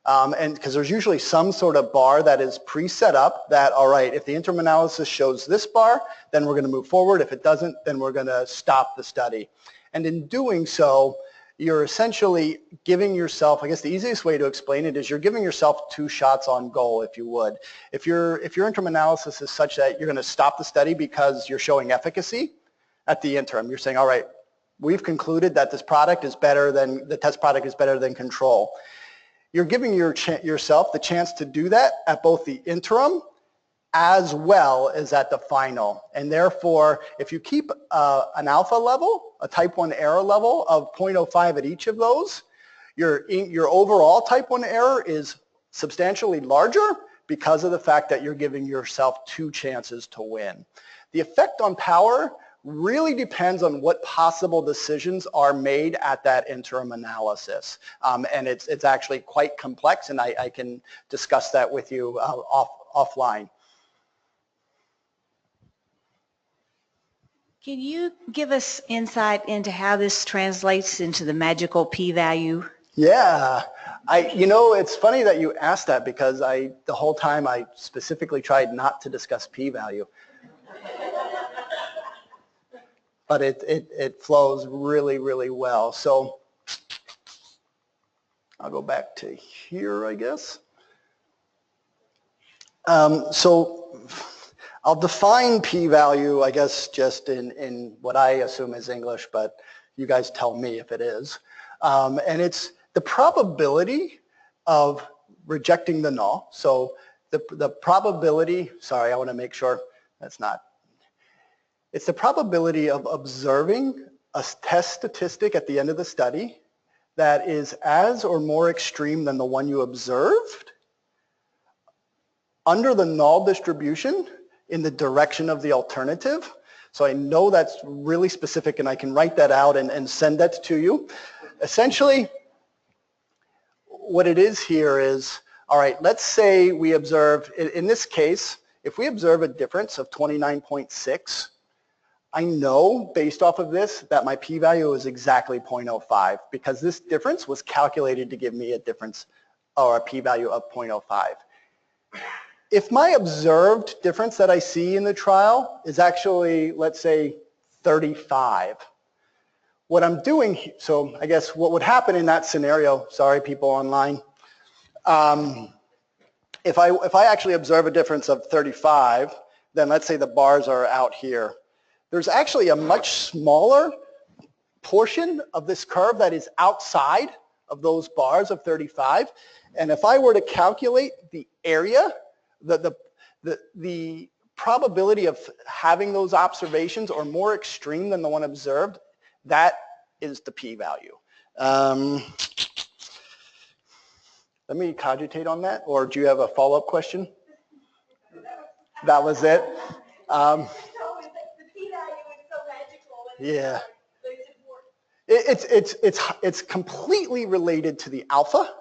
And because there's usually some sort of bar that is pre-set up that, all right, if the interim analysis shows this bar, then we're going to move forward. If it doesn't, then we're going to stop the study. And in doing so, you're essentially giving yourself, I guess the easiest way to explain it is you're giving yourself two shots on goal, if you would. If your interim analysis is such that you're going to stop the study because you're showing efficacy at the interim, you're saying, all right, we've concluded that this product is better than, the test product is better than control. You're giving yourself the chance to do that at both the interim as well as at the final. And therefore, if you keep an alpha level, a type 1 error level of 0.05 at each of those, your overall type 1 error is substantially larger because of the fact that you're giving yourself two chances to win. The effect on power really depends on what possible decisions are made at that interim analysis. And it's actually quite complex, and I can discuss that with you offline. Can you give us insight into how this translates into the magical p-value? Yeah, it's funny that you asked that because the whole time I specifically tried not to discuss p-value. But it flows really, really well. So I'll go back to here, I guess. So I'll define p-value, I guess, just in what I assume is English, but you guys tell me if it is. And it's the probability of rejecting the null. So the probability, sorry, I want to make sure that's not. It's the probability of observing a test statistic at the end of the study that is as or more extreme than the one you observed under the null distribution in the direction of the alternative. So I know that's really specific, and I can write that out and send that to you. Essentially, what it is here is, all right, let's say we observe, in this case, if we observe a difference of 29.6, I know based off of this that my p-value is exactly 0.05 because this difference was calculated to give me a difference or a p-value of 0.05. If my observed difference that I see in the trial is actually, let's say, 35, what I'm doing, so I guess what would happen in that scenario, sorry people online, if I actually observe a difference of 35, then let's say the bars are out here. There's actually a much smaller portion of this curve that is outside of those bars of 35. And if I were to calculate the area, the probability of having those observations are more extreme than the one observed, that is the p-value. Let me cogitate on that, or do you have a follow-up question? That was it? Yeah. It's completely related to the alpha.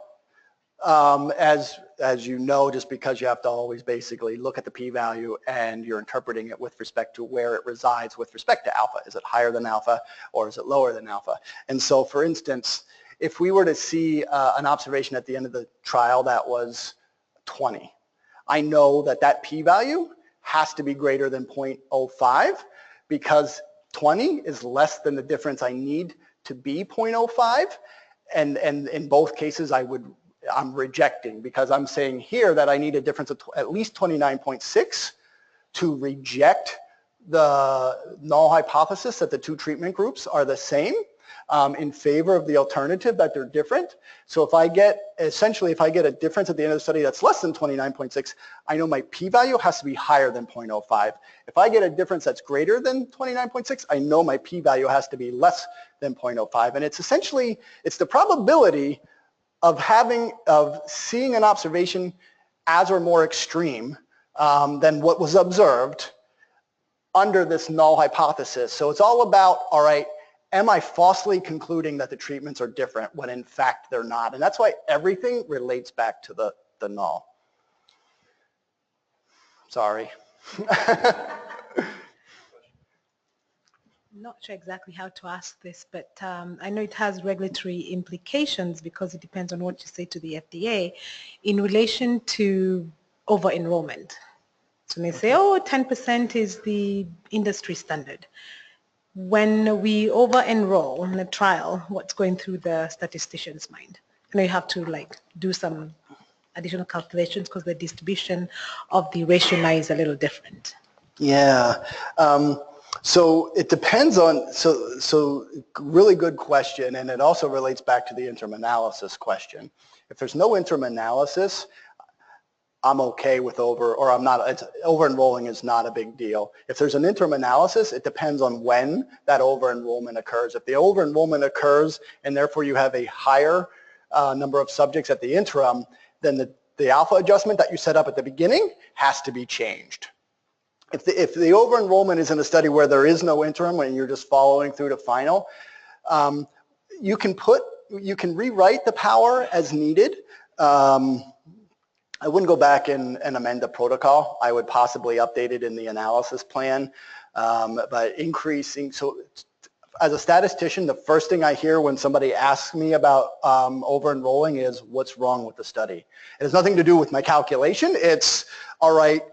As you know, just because you have to always basically look at the p-value and you're interpreting it with respect to where it resides with respect to alpha. Is it higher than alpha or is it lower than alpha? And so, for instance, if we were to see an observation at the end of the trial that was 20, I know that that p-value has to be greater than 0.05 because 20 is less than the difference I need to be 0.05. And in both cases, I'm rejecting because I'm saying here that I need a difference of at least 29.6 to reject the null hypothesis that the two treatment groups are the same in favor of the alternative that they're different. So if I get a difference at the end of the study that's less than 29.6, I know my p-value has to be higher than 0.05. If I get a difference that's greater than 29.6, I know my p-value has to be less than 0.05. And it's the probability of seeing an observation as or more extreme than what was observed under this null hypothesis. So it's all about, all right, am I falsely concluding that the treatments are different when in fact they're not? And that's why everything relates back to the null. Sorry. I'm not sure exactly how to ask this, but I know it has regulatory implications because it depends on what you say to the FDA in relation to over-enrollment. So they say, oh, 10% is the industry standard. When we over-enroll in a trial, what's going through the statistician's mind? I know you have to do some additional calculations because the distribution of the ratio now is a little different. Yeah. So it depends on, so really good question, and it also relates back to the interim analysis question. If there's no interim analysis, I'm okay with over-enrolling is not a big deal. If there's an interim analysis, it depends on when that over-enrollment occurs. If the over-enrollment occurs and therefore you have a higher number of subjects at the interim, then the alpha adjustment that you set up at the beginning has to be changed. If the over-enrollment is in a study where there is no interim and you're just following through to final, you can rewrite the power as needed. I wouldn't go back and amend the protocol. I would possibly update it in the analysis plan, but increasing, so as a statistician, the first thing I hear when somebody asks me about over-enrolling is what's wrong with the study. It has nothing to do with my calculation. It's, all right,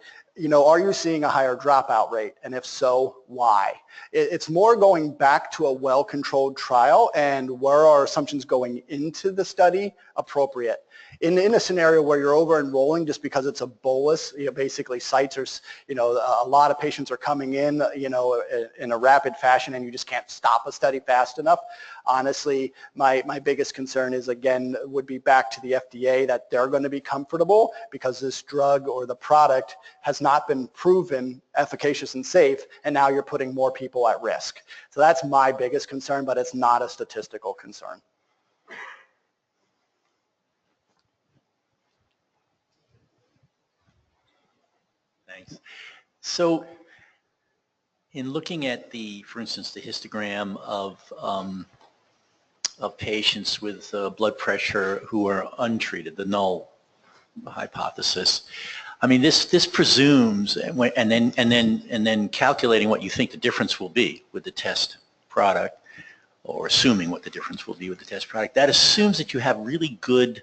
are you seeing a higher dropout rate? And if so, why? It's more going back to a well-controlled trial and were our assumptions going into the study appropriate. In a scenario where you're over-enrolling just because it's a bolus, basically sites are, a lot of patients are coming in, in a rapid fashion and you just can't stop a study fast enough. Honestly, my biggest concern is, again, would be back to the FDA that they're going to be comfortable because this drug or the product has not been proven efficacious and safe, and now you're putting more people at risk. So that's my biggest concern, but it's not a statistical concern. Thanks. So in looking at for instance, the histogram of patients with blood pressure who are untreated, the null hypothesis, I mean, this presumes, and then calculating what you think the difference will be with the test product, or assuming what the difference will be with the test product. That assumes that you have a really good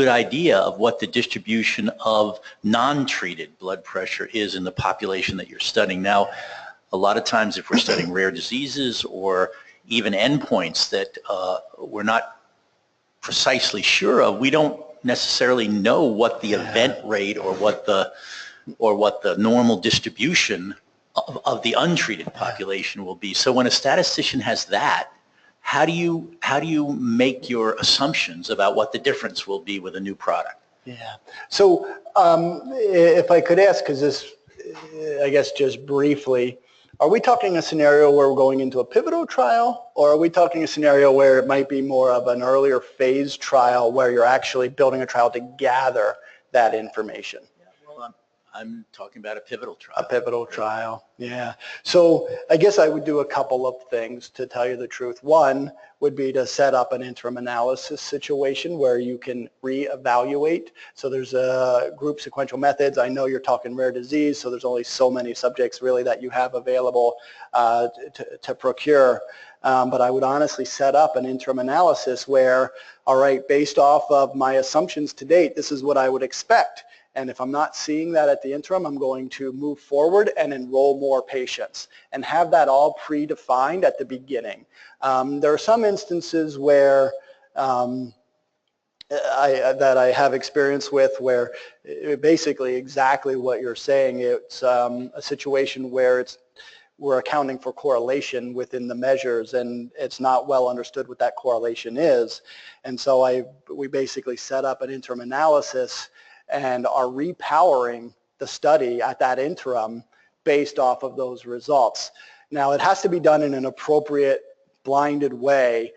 idea of what the distribution of non-treated blood pressure is in the population that you're studying. Now, a lot of times, if we're studying rare diseases or even endpoints that we're not precisely sure of, we don't necessarily know what the event rate or what the normal distribution of the untreated population will be. So when a statistician has that, how do you make your assumptions about what the difference will be with a new product? Yeah. So if I could ask, because this, I guess just briefly, are we talking a scenario where we're going into a pivotal trial, or are we talking a scenario where it might be more of an earlier phase trial where you're actually building a trial to gather that information? Well, I'm talking about a pivotal trial. A pivotal trial, yeah. So I guess I would do a couple of things, to tell you the truth. One would be to set up an interim analysis situation where you can reevaluate. So there's group sequential methods. I know you're talking rare disease, so there's only so many subjects really that you have available to procure. But I would honestly set up an interim analysis where, all right, based off of my assumptions to date, this is what I would expect. And if I'm not seeing that at the interim, I'm going to move forward and enroll more patients and have that all predefined at the beginning. There are some instances where that I have experience with where basically exactly what you're saying. It's a situation where we're accounting for correlation within the measures, and it's not well understood what that correlation is. And so we basically set up an interim analysis and are repowering the study at that interim based off of those results. Now, it has to be done in an appropriate blinded way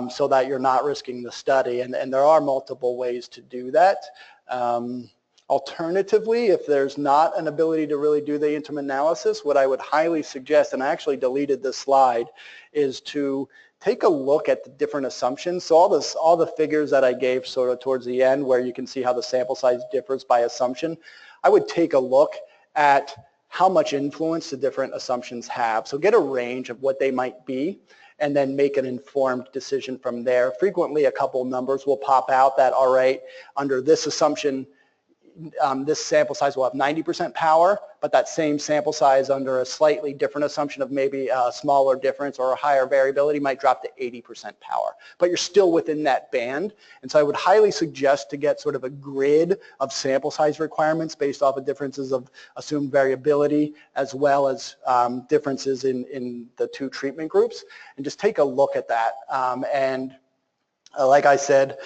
so that you're not risking the study, and there are multiple ways to do that. Alternatively, if there's not an ability to really do the interim analysis, what I would highly suggest, and I actually deleted this slide, is to take a look at the different assumptions. So all the figures that I gave sort of towards the end where you can see how the sample size differs by assumption, I would take a look at how much influence the different assumptions have. So get a range of what they might be and then make an informed decision from there. Frequently a couple numbers will pop out that, all right, under this assumption, this sample size will have 90% power, but that same sample size under a slightly different assumption of maybe a smaller difference or a higher variability might drop to 80% power. But you're still within that band. And so I would highly suggest to get sort of a grid of sample size requirements based off of differences of assumed variability as well as differences in the two treatment groups, and just take a look at that. Like I said,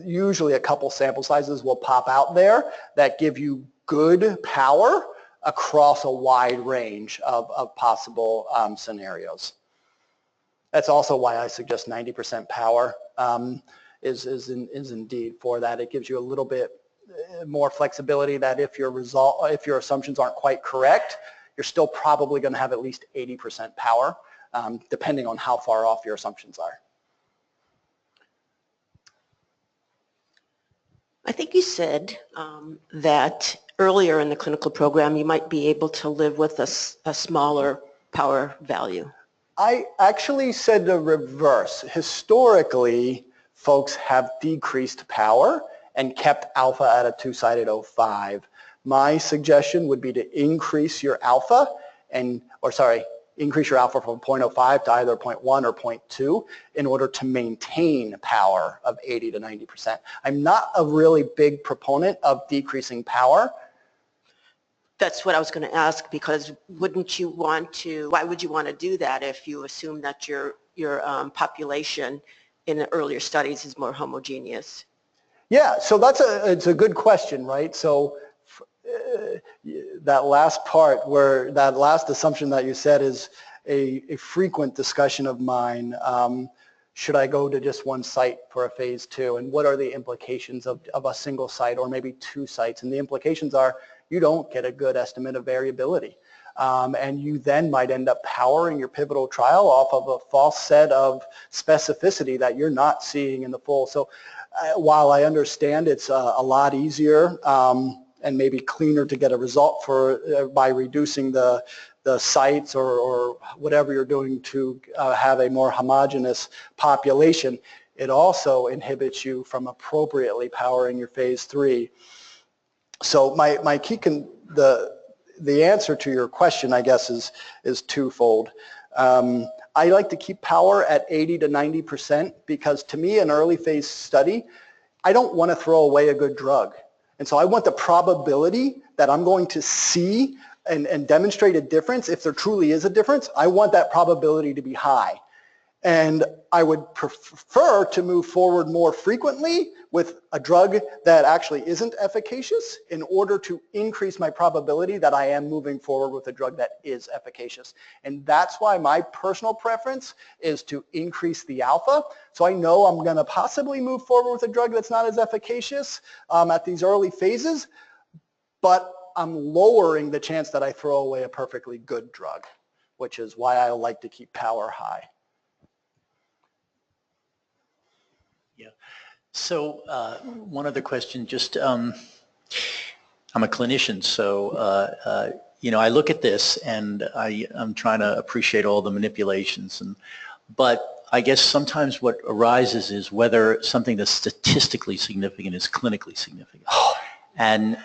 usually a couple sample sizes will pop out there that give you good power across a wide range of possible scenarios. That's also why I suggest 90% power is indeed for that. It gives you a little bit more flexibility that if your assumptions aren't quite correct, you're still probably going to have at least 80% power, depending on how far off your assumptions are. I think you said that earlier in the clinical program you might be able to live with a smaller power value. I actually said the reverse. Historically, folks have decreased power and kept alpha at a two-sided 0.5. My suggestion would be to increase your alpha increase your alpha from 0.05 to either 0.1 or 0.2 in order to maintain power of 80 to 90%. I'm not a really big proponent of decreasing power. That's what I was going to ask, because why would you want to do that if you assume that your population in the earlier studies is more homogeneous? Yeah, so it's a good question, right? So that last part, where that last assumption that you said is a frequent discussion of mine. Should I go to just one site for a phase 2, and what are the implications of a single site or maybe 2 sites? And the implications are you don't get a good estimate of variability. And you then might end up powering your pivotal trial off of a false set of specificity that you're not seeing in the full. So while I understand it's a lot easier and maybe cleaner to get a result by reducing the sites or whatever you're doing to have a more homogeneous population. It also inhibits you from appropriately powering your phase 3. So my key the answer to your question, I guess, is twofold. I like to keep power at 80 to 90% because to me, an early phase study, I don't want to throw away a good drug. And so I want the probability that I'm going to see and demonstrate a difference, if there truly is a difference, I want that probability to be high. And I would prefer to move forward more frequently with a drug that actually isn't efficacious in order to increase my probability that I am moving forward with a drug that is efficacious. And that's why my personal preference is to increase the alpha. So I know I'm going to possibly move forward with a drug that's not as efficacious at these early phases, but I'm lowering the chance that I throw away a perfectly good drug, which is why I like to keep power high. Yeah. So one other question, just I'm a clinician, so you know, I look at this and I'm trying to appreciate all the manipulations, but I guess sometimes what arises is whether something that's statistically significant is clinically significant. And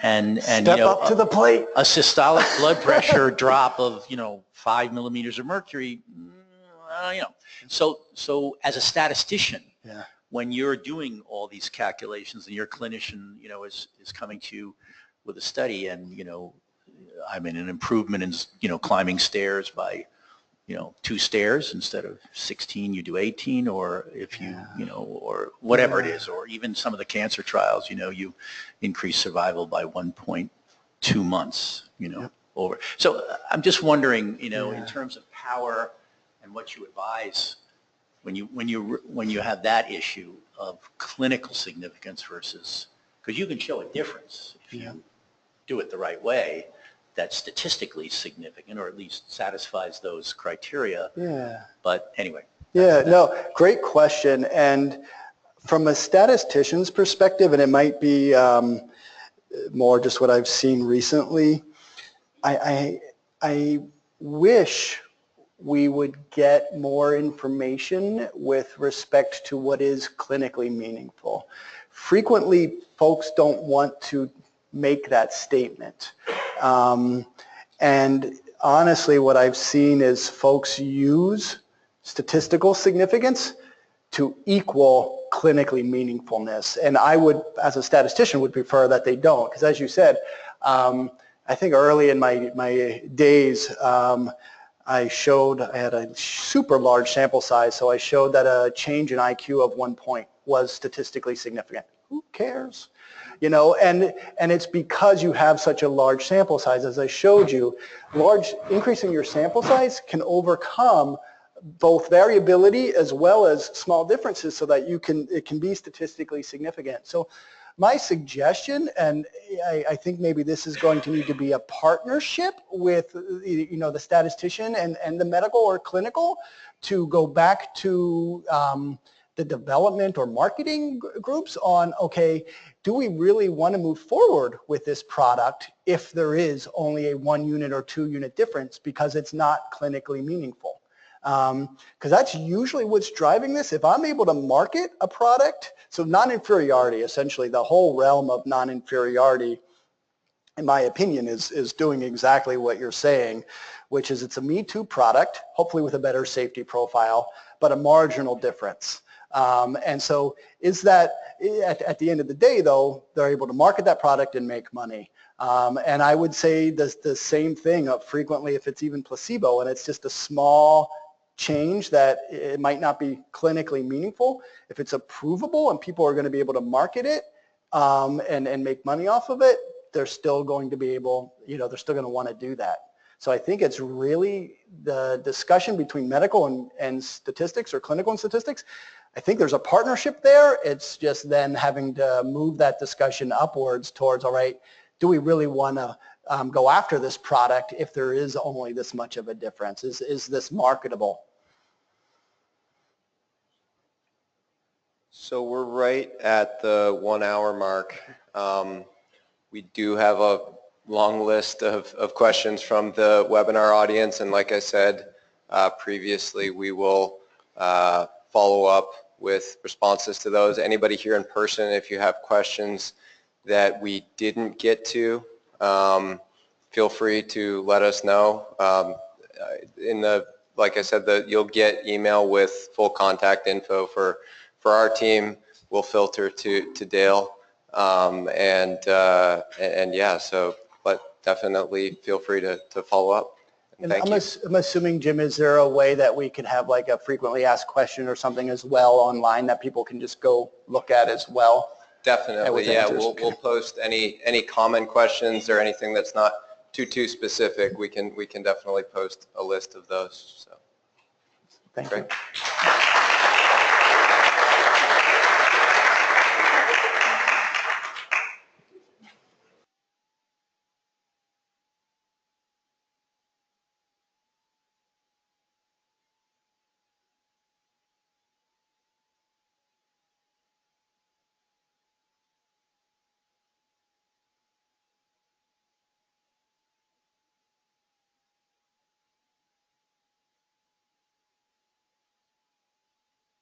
Step you know, up to the plate. A systolic blood pressure drop of 5 millimeters of mercury, you know. So as a statistician, yeah, when you're doing all these calculations and your clinician, is coming to you with a study and, I mean, an improvement in, climbing stairs by, 2 stairs instead of 16, you do 18, or if you, or whatever it is, or even some of the cancer trials, you increase survival by 1.2 months, over. So I'm just wondering, in terms of power and what you advise when you have that issue of clinical significance versus, because you can show a difference if you do it the right way, that's statistically significant or at least satisfies those criteria. Yeah. But anyway. Yeah, no, great question. And from a statistician's perspective, and it might be more just what I've seen recently, I wish we would get more information with respect to what is clinically meaningful. Frequently, folks don't want to make that statement. And honestly, what I've seen is folks use statistical significance to equal clinically meaningfulness. And I would, as a statistician, would prefer that they don't. Because as you said, I think early in my days, I had a super large sample size, so I showed that a change in IQ of 1 point was statistically significant. Who cares? And it's because you have such a large sample size. As I showed you, increasing your sample size can overcome both variability as well as small differences so that it can be statistically significant. So my suggestion, and I think maybe this is going to need to be a partnership with the statistician and the medical or clinical, to go back to the development or marketing groups on, okay, do we really want to move forward with this product if there is only a 1 unit or 2 unit difference because it's not clinically meaningful? Because that's usually what's driving this. If I'm able to market a product, so non-inferiority, essentially the whole realm of non-inferiority, in my opinion, is doing exactly what you're saying, which is it's a Me Too product, hopefully with a better safety profile, but a marginal difference. And so is that, at the end of the day, though, they're able to market that product and make money. And I would say the same thing frequently if it's even placebo and it's just a small change that it might not be clinically meaningful. If it's approvable and people are going to be able to market it and make money off of it, they're still going to be able, they're still going to want to do that. So I think it's really the discussion between medical and statistics or clinical and statistics. I think there's a partnership there. It's just then having to move that discussion upwards towards, all right, do we really want to go after this product if there is only this much of a difference? Is this marketable? So we're right at the 1 hour mark. We do have a long list of questions from the webinar audience, and like I said previously, we will follow up with responses to those. Anybody here in person, if you have questions that we didn't get to, feel free to let us know. Like I said, you'll get email with full contact info for our team. We'll filter to Dale, and yeah. So, but definitely feel free to follow up. And thank you. I'm assuming, Jim, is there a way that we could have like a frequently asked question or something as well online that people can just go look at as well? Definitely, yeah. We'll post any common questions or anything that's not too specific. We can definitely post a list of those. So, thank great. you.